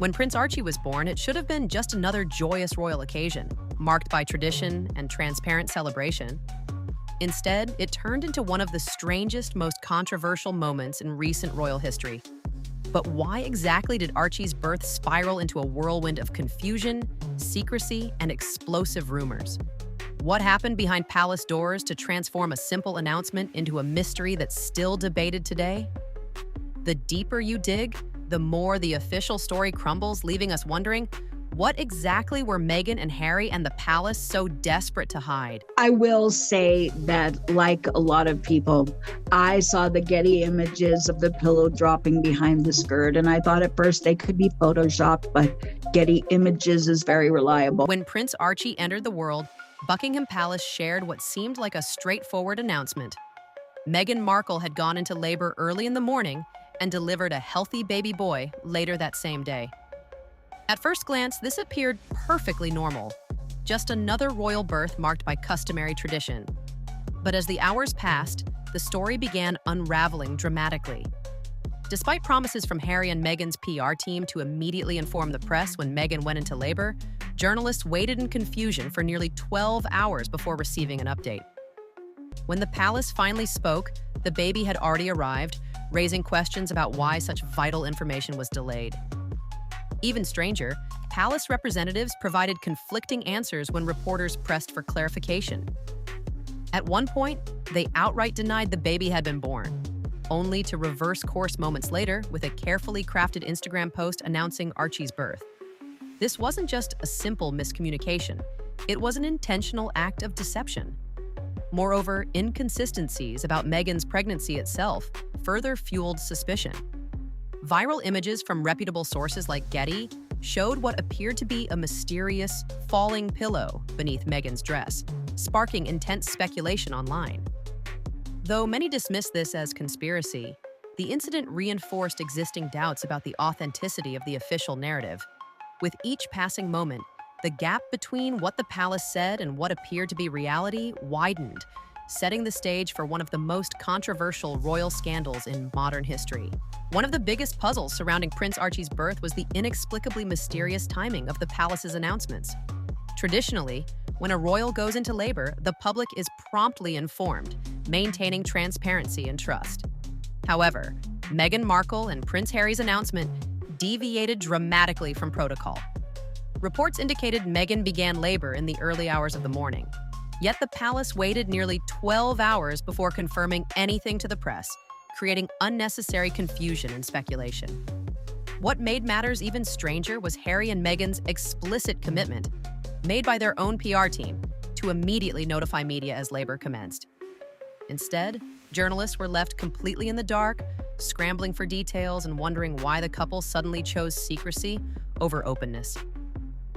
When Prince Archie was born, it should have been just another joyous royal occasion, marked by tradition and transparent celebration. Instead, it turned into one of the strangest, most controversial moments in recent royal history. But why exactly did Archie's birth spiral into a whirlwind of confusion, secrecy, and explosive rumors? What happened behind palace doors to transform a simple announcement into a mystery that's still debated today? The deeper you dig, the more the official story crumbles, leaving us wondering, what exactly were Meghan and Harry and the palace so desperate to hide? I will say that, like a lot of people, I saw the Getty images of the pillow dropping behind the skirt, and I thought at first they could be photoshopped, but Getty images is very reliable. When Prince Archie entered the world, Buckingham Palace shared what seemed like a straightforward announcement. Meghan Markle had gone into labor early in the morning and delivered a healthy baby boy later that same day. At first glance, this appeared perfectly normal, just another royal birth marked by customary tradition. But as the hours passed, the story began unraveling dramatically. Despite promises from Harry and Meghan's PR team to immediately inform the press when Meghan went into labor, journalists waited in confusion for nearly 12 hours before receiving an update. When the palace finally spoke, the baby had already arrived, raising questions about why such vital information was delayed. Even stranger, palace representatives provided conflicting answers when reporters pressed for clarification. At one point, they outright denied the baby had been born, only to reverse course moments later with a carefully crafted Instagram post announcing Archie's birth. This wasn't just a simple miscommunication, it was an intentional act of deception. Moreover, inconsistencies about Meghan's pregnancy itself further fueled suspicion. Viral images from reputable sources like Getty showed what appeared to be a mysterious falling pillow beneath Meghan's dress, sparking intense speculation online. Though many dismissed this as conspiracy, the incident reinforced existing doubts about the authenticity of the official narrative. With each passing moment, the gap between what the palace said and what appeared to be reality widened, setting the stage for one of the most controversial royal scandals in modern history. One of the biggest puzzles surrounding Prince Archie's birth was the inexplicably mysterious timing of the palace's announcements. Traditionally, when a royal goes into labor, the public is promptly informed, maintaining transparency and trust. However, Meghan Markle and Prince Harry's announcement deviated dramatically from protocol. Reports indicated Meghan began labor in the early hours of the morning. Yet the palace waited nearly 12 hours before confirming anything to the press, creating unnecessary confusion and speculation. What made matters even stranger was Harry and Meghan's explicit commitment, made by their own PR team, to immediately notify media as labor commenced. Instead, journalists were left completely in the dark, scrambling for details and wondering why the couple suddenly chose secrecy over openness.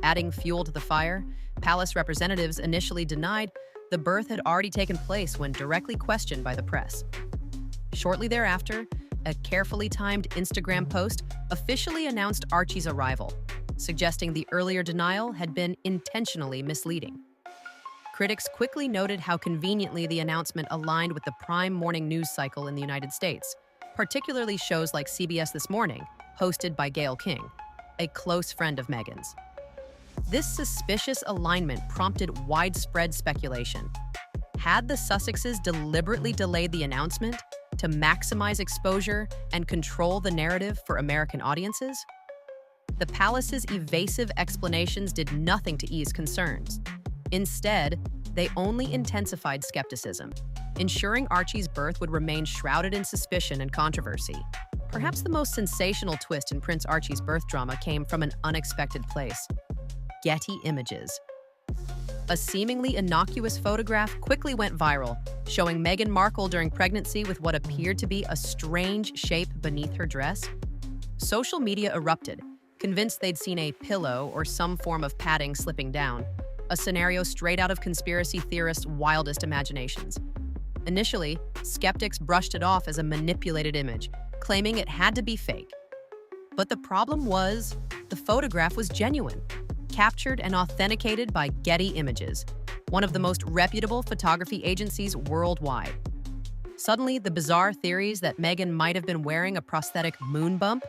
Adding fuel to the fire, palace representatives initially denied the birth had already taken place when directly questioned by the press. Shortly thereafter, a carefully timed Instagram post officially announced Archie's arrival, suggesting the earlier denial had been intentionally misleading. Critics quickly noted how conveniently the announcement aligned with the prime morning news cycle in the United States, particularly shows like CBS This Morning, hosted by Gayle King, a close friend of Meghan's. This suspicious alignment prompted widespread speculation. Had the Sussexes deliberately delayed the announcement to maximize exposure and control the narrative for American audiences? The palace's evasive explanations did nothing to ease concerns. Instead, they only intensified skepticism, ensuring Archie's birth would remain shrouded in suspicion and controversy. Perhaps the most sensational twist in Prince Archie's birth drama came from an unexpected place: Getty images. A seemingly innocuous photograph quickly went viral, showing Meghan Markle during pregnancy with what appeared to be a strange shape beneath her dress. Social media erupted, convinced they'd seen a pillow or some form of padding slipping down, a scenario straight out of conspiracy theorists' wildest imaginations. Initially, skeptics brushed it off as a manipulated image, claiming it had to be fake. But the problem was, the photograph was genuine, captured and authenticated by Getty Images, one of the most reputable photography agencies worldwide. Suddenly, the bizarre theories that Meghan might have been wearing a prosthetic moon bump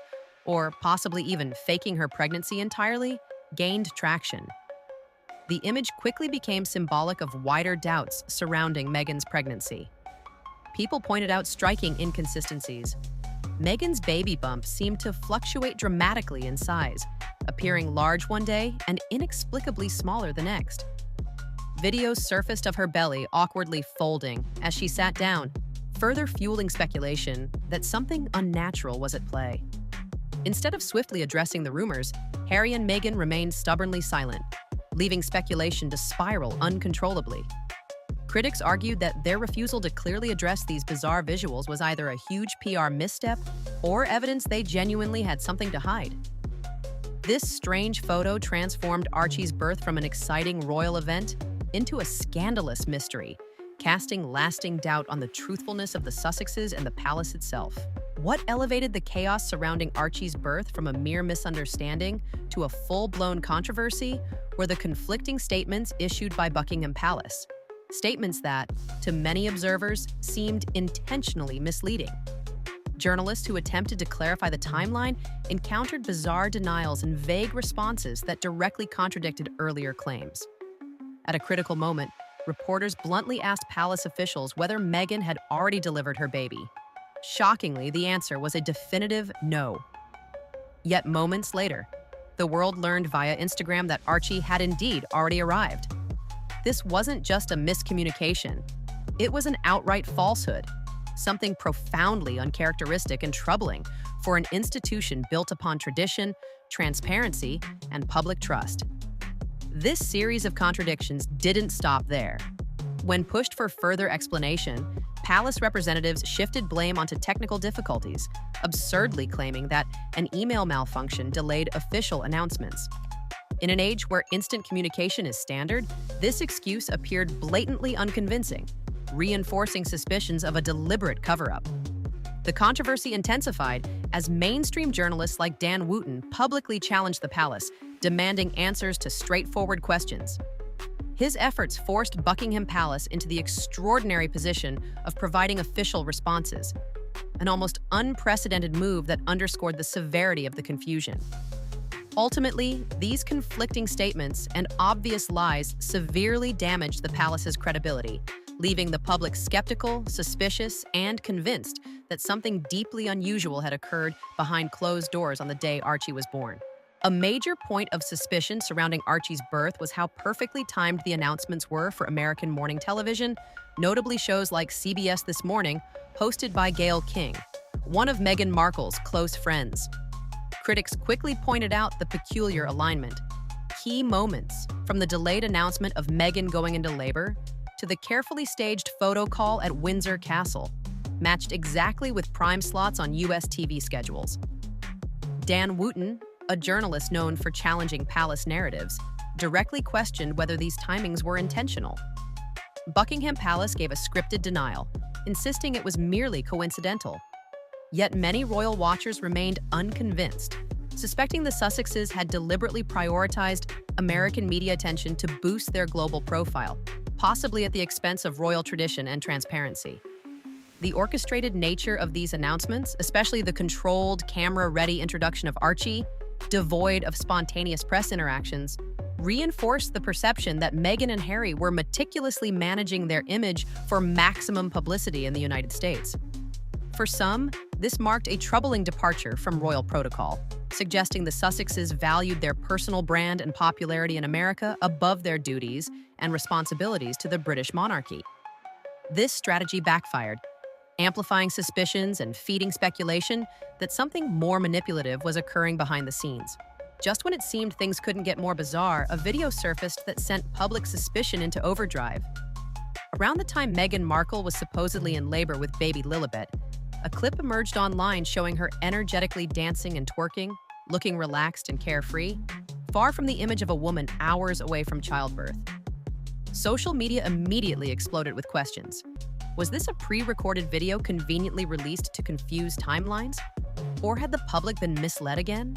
or possibly even faking her pregnancy entirely, gained traction. The image quickly became symbolic of wider doubts surrounding Meghan's pregnancy. People pointed out striking inconsistencies. Meghan's baby bump seemed to fluctuate dramatically in size, appearing large one day and inexplicably smaller the next. Videos surfaced of her belly awkwardly folding as she sat down, further fueling speculation that something unnatural was at play. Instead of swiftly addressing the rumors, Harry and Meghan remained stubbornly silent, leaving speculation to spiral uncontrollably. Critics argued that their refusal to clearly address these bizarre visuals was either a huge PR misstep or evidence they genuinely had something to hide. This strange photo transformed Archie's birth from an exciting royal event into a scandalous mystery, casting lasting doubt on the truthfulness of the Sussexes and the palace itself. What elevated the chaos surrounding Archie's birth from a mere misunderstanding to a full-blown controversy were the conflicting statements issued by Buckingham Palace. Statements that, to many observers, seemed intentionally misleading. Journalists who attempted to clarify the timeline encountered bizarre denials and vague responses that directly contradicted earlier claims. At a critical moment, reporters bluntly asked palace officials whether Meghan had already delivered her baby. Shockingly, the answer was a definitive no. Yet moments later, the world learned via Instagram that Archie had indeed already arrived. This wasn't just a miscommunication. It was an outright falsehood, something profoundly uncharacteristic and troubling for an institution built upon tradition, transparency, and public trust. This series of contradictions didn't stop there. When pushed for further explanation, palace representatives shifted blame onto technical difficulties, absurdly claiming that an email malfunction delayed official announcements. In an age where instant communication is standard, this excuse appeared blatantly unconvincing, reinforcing suspicions of a deliberate cover-up. The controversy intensified as mainstream journalists like Dan Wootton publicly challenged the palace, demanding answers to straightforward questions. His efforts forced Buckingham Palace into the extraordinary position of providing official responses, an almost unprecedented move that underscored the severity of the confusion. Ultimately, these conflicting statements and obvious lies severely damaged the palace's credibility, leaving the public skeptical, suspicious, and convinced that something deeply unusual had occurred behind closed doors on the day Archie was born. A major point of suspicion surrounding Archie's birth was how perfectly timed the announcements were for American morning television, notably shows like CBS This Morning, hosted by Gayle King, one of Meghan Markle's close friends. Critics quickly pointed out the peculiar alignment. Key moments, from the delayed announcement of Meghan going into labor to the carefully staged photo call at Windsor Castle, matched exactly with prime slots on U.S. TV schedules. Dan Wootton, a journalist known for challenging palace narratives, directly questioned whether these timings were intentional. Buckingham Palace gave a scripted denial, insisting it was merely coincidental. Yet many royal watchers remained unconvinced, suspecting the Sussexes had deliberately prioritized American media attention to boost their global profile, possibly at the expense of royal tradition and transparency. The orchestrated nature of these announcements, especially the controlled, camera-ready introduction of Archie, devoid of spontaneous press interactions, reinforced the perception that Meghan and Harry were meticulously managing their image for maximum publicity in the United States. For some, this marked a troubling departure from royal protocol, suggesting the Sussexes valued their personal brand and popularity in America above their duties and responsibilities to the British monarchy. This strategy backfired, amplifying suspicions and feeding speculation that something more manipulative was occurring behind the scenes. Just when it seemed things couldn't get more bizarre, a video surfaced that sent public suspicion into overdrive. Around the time Meghan Markle was supposedly in labor with baby Lilibet, a clip emerged online showing her energetically dancing and twerking, looking relaxed and carefree, far from the image of a woman hours away from childbirth. Social media immediately exploded with questions. Was this a pre-recorded video conveniently released to confuse timelines? Or had the public been misled again?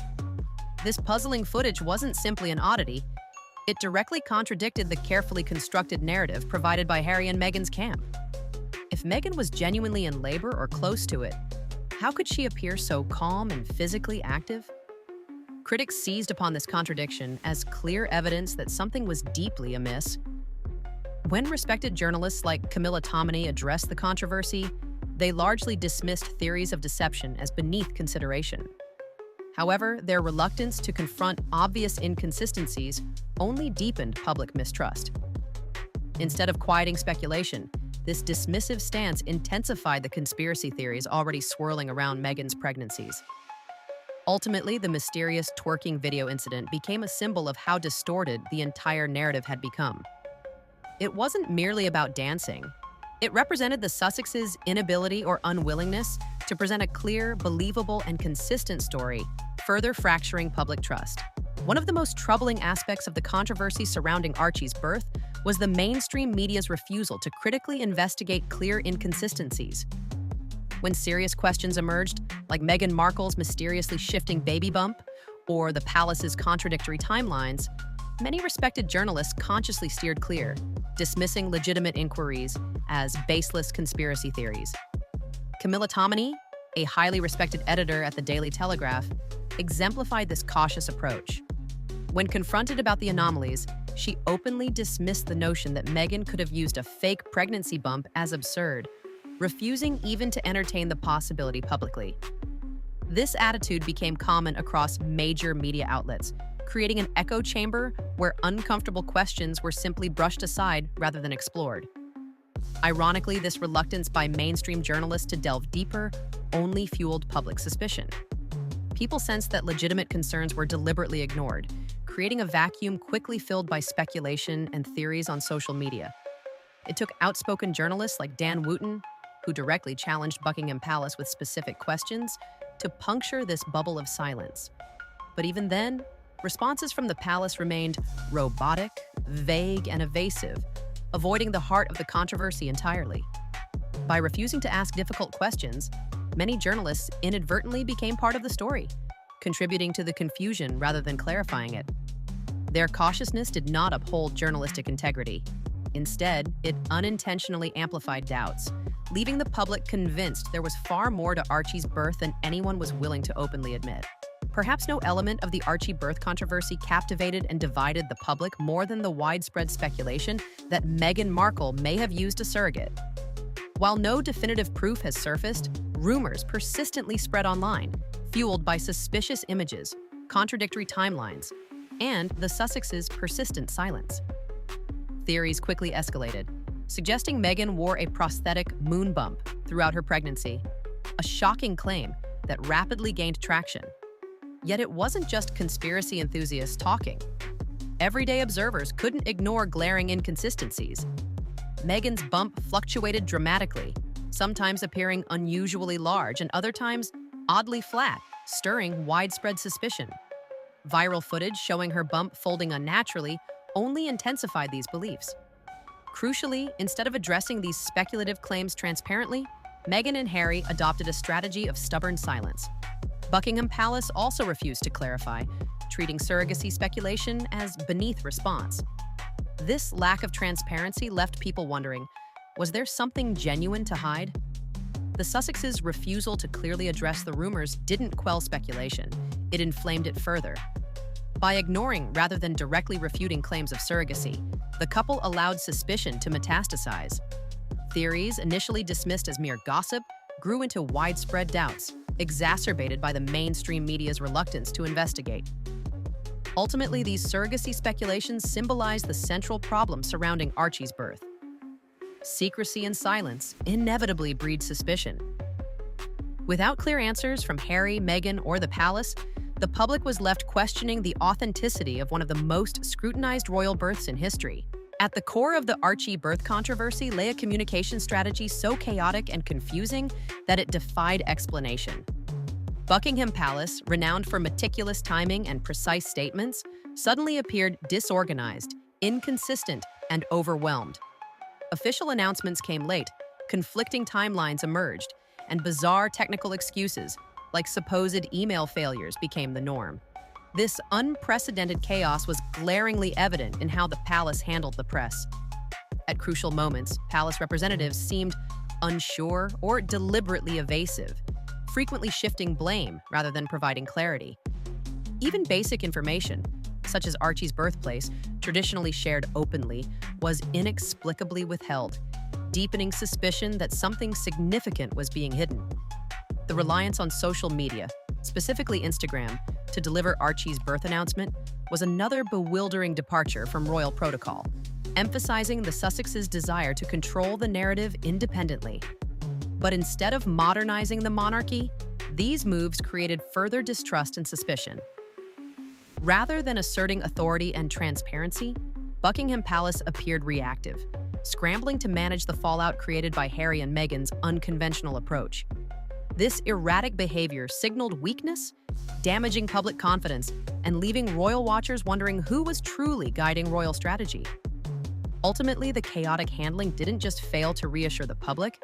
This puzzling footage wasn't simply an oddity. It directly contradicted the carefully constructed narrative provided by Harry and Meghan's camp. If Meghan was genuinely in labor or close to it, How could she appear so calm and physically active? Critics seized upon this contradiction as clear evidence that something was deeply amiss. When respected journalists like Camilla Tominey addressed the controversy, they largely dismissed theories of deception as beneath consideration. However, their reluctance to confront obvious inconsistencies only deepened public mistrust. Instead of quieting speculation, this dismissive stance intensified the conspiracy theories already swirling around Meghan's pregnancies. Ultimately, the mysterious twerking video incident became a symbol of how distorted the entire narrative had become. It wasn't merely about dancing. It represented the Sussexes' inability or unwillingness to present a clear, believable, and consistent story, further fracturing public trust. One of the most troubling aspects of the controversy surrounding Archie's birth was the mainstream media's refusal to critically investigate clear inconsistencies. When serious questions emerged, like Meghan Markle's mysteriously shifting baby bump or the palace's contradictory timelines, many respected journalists consciously steered clear, dismissing legitimate inquiries as baseless conspiracy theories. Camilla Tominey, a highly respected editor at the Daily Telegraph, exemplified this cautious approach. When confronted about the anomalies, she openly dismissed the notion that Meghan could have used a fake pregnancy bump as absurd, refusing even to entertain the possibility publicly. This attitude became common across major media outlets, creating an echo chamber where uncomfortable questions were simply brushed aside rather than explored. Ironically, this reluctance by mainstream journalists to delve deeper only fueled public suspicion. People sensed that legitimate concerns were deliberately ignored, creating a vacuum quickly filled by speculation and theories on social media. It took outspoken journalists like Dan Wooten, who directly challenged Buckingham Palace with specific questions, to puncture this bubble of silence. But even then, responses from the palace remained robotic, vague, and evasive, avoiding the heart of the controversy entirely. By refusing to ask difficult questions, many journalists inadvertently became part of the story, contributing to the confusion rather than clarifying it. Their cautiousness did not uphold journalistic integrity. Instead, it unintentionally amplified doubts, leaving the public convinced there was far more to Archie's birth than anyone was willing to openly admit. Perhaps no element of the Archie birth controversy captivated and divided the public more than the widespread speculation that Meghan Markle may have used a surrogate. While no definitive proof has surfaced, rumors persistently spread online, fueled by suspicious images, contradictory timelines, and the Sussexes' persistent silence. Theories quickly escalated, suggesting Meghan wore a prosthetic moon bump throughout her pregnancy, a shocking claim that rapidly gained traction. Yet it wasn't just conspiracy enthusiasts talking. Everyday observers couldn't ignore glaring inconsistencies. Meghan's bump fluctuated dramatically, sometimes appearing unusually large and other times oddly flat, stirring widespread suspicion. Viral footage showing her bump folding unnaturally only intensified these beliefs. Crucially, instead of addressing these speculative claims transparently, Meghan and Harry adopted a strategy of stubborn silence. Buckingham Palace also refused to clarify, treating surrogacy speculation as beneath response. This lack of transparency left people wondering, was there something genuine to hide? The Sussexes' refusal to clearly address the rumors didn't quell speculation, it inflamed it further. By ignoring rather than directly refuting claims of surrogacy, the couple allowed suspicion to metastasize. Theories, initially dismissed as mere gossip, grew into widespread doubts, exacerbated by the mainstream media's reluctance to investigate. Ultimately, these surrogacy speculations symbolize the central problem surrounding Archie's birth. Secrecy and silence inevitably breed suspicion. Without clear answers from Harry, Meghan, or the palace, the public was left questioning the authenticity of one of the most scrutinized royal births in history. At the core of the Archie birth controversy lay a communication strategy so chaotic and confusing that it defied explanation. Buckingham Palace, renowned for meticulous timing and precise statements, suddenly appeared disorganized, inconsistent, and overwhelmed. Official announcements came late, conflicting timelines emerged, and bizarre technical excuses, like supposed email failures, became the norm. This unprecedented chaos was glaringly evident in how the palace handled the press. At crucial moments, palace representatives seemed unsure or deliberately evasive, frequently shifting blame rather than providing clarity. Even basic information, such as Archie's birthplace, traditionally shared openly, was inexplicably withheld, deepening suspicion that something significant was being hidden. The reliance on social media, specifically Instagram, to deliver Archie's birth announcement was another bewildering departure from royal protocol, emphasizing the Sussexes' desire to control the narrative independently. But instead of modernizing the monarchy, these moves created further distrust and suspicion. Rather than asserting authority and transparency, Buckingham Palace appeared reactive, scrambling to manage the fallout created by Harry and Meghan's unconventional approach. This erratic behavior signaled weakness, damaging public confidence, and leaving royal watchers wondering who was truly guiding royal strategy. Ultimately, the chaotic handling didn't just fail to reassure the public,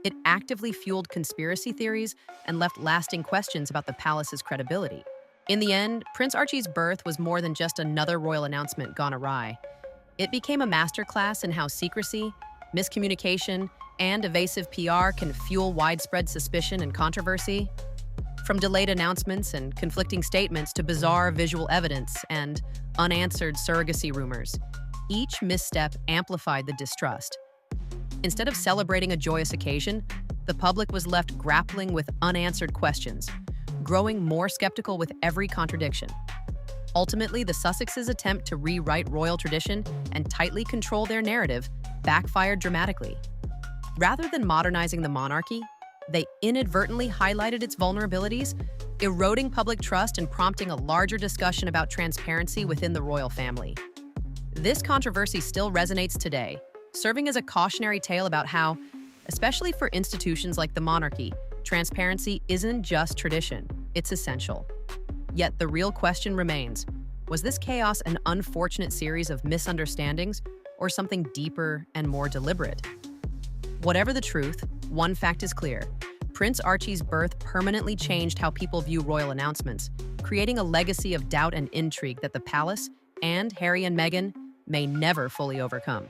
it actively fueled conspiracy theories and left lasting questions about the palace's credibility. In the end, Prince Archie's birth was more than just another royal announcement gone awry. It became a masterclass in how secrecy, miscommunication, and evasive PR can fuel widespread suspicion and controversy. From delayed announcements and conflicting statements to bizarre visual evidence and unanswered surrogacy rumors, each misstep amplified the distrust. Instead of celebrating a joyous occasion, the public was left grappling with unanswered questions, growing more skeptical with every contradiction. Ultimately, the Sussexes' attempt to rewrite royal tradition and tightly control their narrative backfired dramatically. Rather than modernizing the monarchy, they inadvertently highlighted its vulnerabilities, eroding public trust and prompting a larger discussion about transparency within the royal family. This controversy still resonates today, serving as a cautionary tale about how, especially for institutions like the monarchy, transparency isn't just tradition, it's essential. Yet the real question remains, was this chaos an unfortunate series of misunderstandings or something deeper and more deliberate? Whatever the truth, one fact is clear. Prince Archie's birth permanently changed how people view royal announcements, creating a legacy of doubt and intrigue that the palace and Harry and Meghan may never fully overcome.